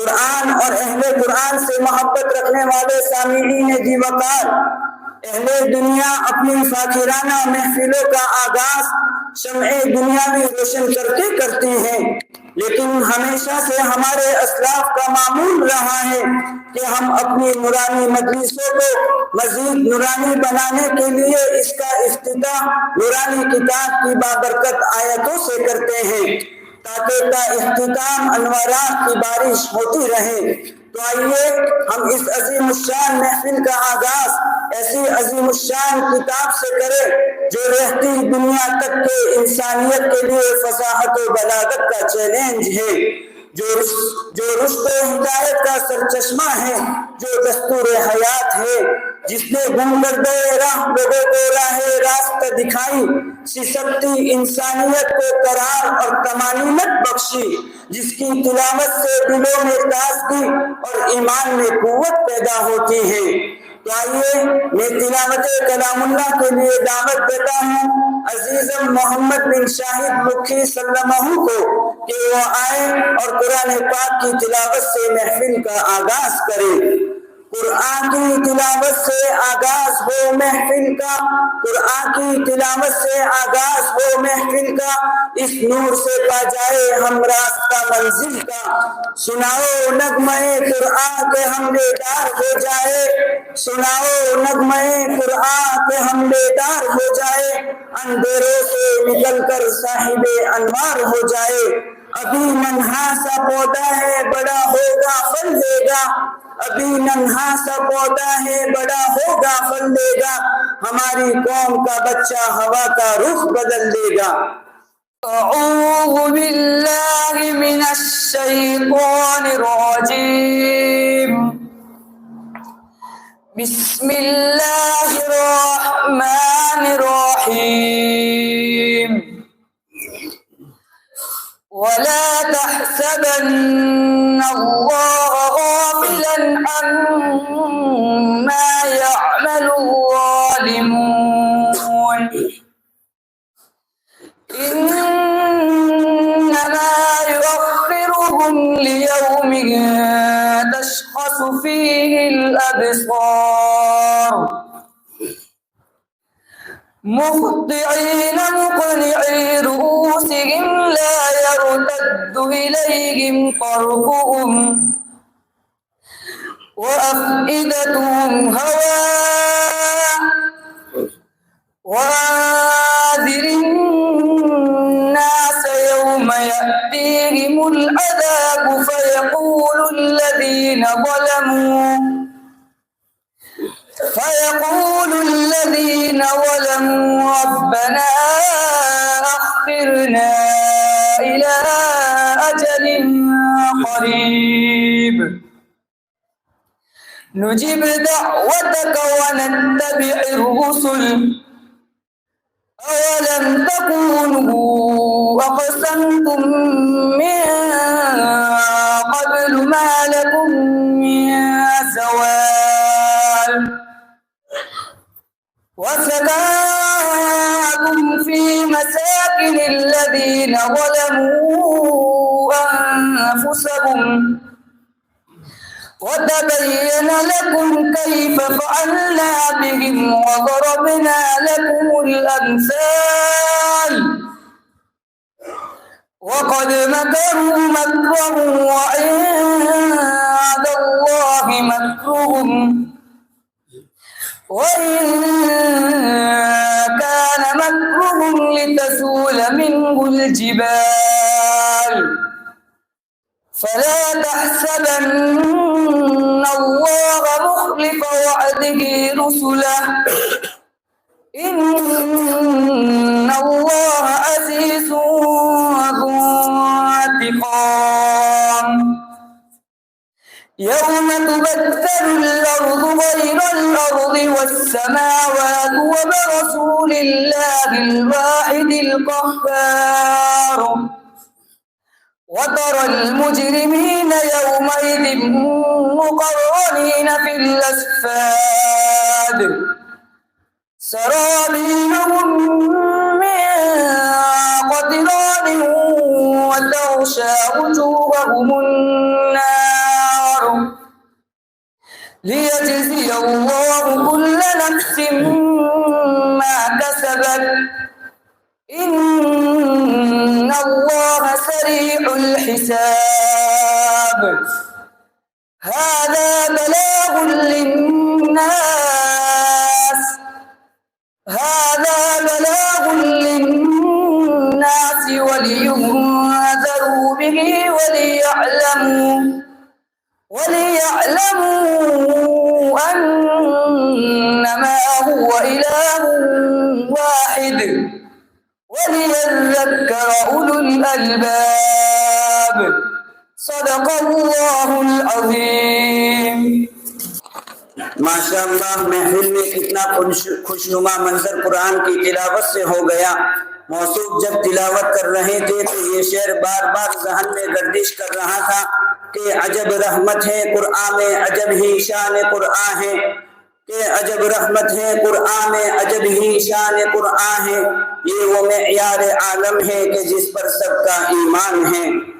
कुरान और अहले कुरान से मोहब्बत रखने वाले सामीईन जी वकार अहले दुनिया अपनी फाखिराना महफिलों का आगाज शम्ए दुनियावी रोशन करके करते हैं, लेकिन हमेशा से हमारे असलाफ का मामूल रहा है कि हम अपनी नूरानी मजलिसों को मजीद नूरानी बनाने के लिए इसका इफ्तिताह नूरानी किताब की बाबरकत आयतों से करते हैं ताकि का इख्तिताम अनवारात की बारिश होती रहे। तो आइए हम इस अजीमुश्शान महफिल का आगाज ऐसी अजीमुश्शान किताब से करें जो रहती दुनिया तक के इंसानियत के लिए फसाहत और बलागत का चैलेंज है, जो रुश्द हिदायत का सरचश्मा है, जो दस्तूर हयात है, जिसने गुमगर्दे राह लोगों को राहे रास्ता दिखाई, सिसकती इंसानियत को करार और तमानीनत बख्शी, जिसकी तिलावत से दिलों में ताज़गी और ईमान में कुव्वत पैदा होती है। तो आइए मैं तिलावत कलामुल्लाह के लिए दावत देता हूँ अजीज़म मोहम्मद बिन शाहिद मुखी सल्लल्लाहु को कि वो आए और कुरान पाक की तिलावत से महफिल का आगाज करें। कुरान की तिलावत से आगाज हो महफिल का, कुरान की तिलावत से आगाज हो महफिल का, इस नूर से पा जाए हम रास्ता मंजिल का। सुनाओ नगमे कुरान के हम बेदार हो जाए, सुनाओ नगमे कुरान के हम बेदार हो जाए, अंधेरों से निकल कर साहिबे अनवार हो जाए। अभी नन्हा सा पौधा है बड़ा होगा फल देगा, अभी नन्हा सा पौधा है बड़ा होगा फल देगा, हमारी कौम का बच्चा हवा का रुख बदल देगा। अऊज़ु बिल्लाहि मिनश शैतानिर रजीम, बिस्मिल्लाहिर रहमानिर रहीम। वला तहसबन्ना अल्लाह गाफिलन अम्मा यअमलु ज़ालिमून, इन्नमा युअख्खिरुहुम लियौमिन तशख़सु फ़ीहिल अबसार, मुहतिईन मुक़निई रुऊसिहिम ला यर्तद्दु इलैहिम तर्फ़ुहुम व अफ़इदतुहुम हवा वअंज़िरिन नास यौम यअतीहिमुल अज़ाबु फयक़ूलुल लज़ीना ظلموا ربنا أخرنا إلى أجل قريب نجب دعوتك ونتبع الرسل أولم تكونوا أقسمتم من قبل ما لكم من زوال وسكنتم في مساكن الذين ظلموا أنفسهم وتبين لكم كيف فعلنا بهم وضربنا لكم الأمثال وقد مكروا مكرهم وعند الله مكرهم وإن كان مكرهم لتزول منه الجبال فلا تحسبن الله مخلف وعده رسله إن الله عزيز ذو انتقام يوم تبدل الأرض غير الأرض والسماوات وبرزوا لله الواحد القهار وترى المجرمين يومئذ مقرنين في الأصفاد سرابيلهم من قطران وتغشى وجوههم النار लियजज़िय अल्लाहु कुल्ल नफ्सिन मा कसबत इन्नल्लाह सरीउल हिसाब। हाज़ा बलागुल लिन्नास वलियुंज़रू बिही वलियअलमू अन्नमा हुवा इलाहुन वाहिद वलियज़क्कर उलुल अलबाब। सदक़ल्लाहुल अज़ीम। माशाअल्लाह, महफिल में कितना खुशनुमा मंजर कुरान की तिलावत से हो गया। मौसूफ जब तिलावत कर रहे थे तो ये शेर बार बार जहन में गर्दिश कर रहा था कि अजब रहमत है कुरान में, अजब ही शान कुरान है, कि अजब रहमत है कुरान में, अजब ही शान कुरान है। ये वो मेयार आलम है कि जिस पर सबका ईमान है।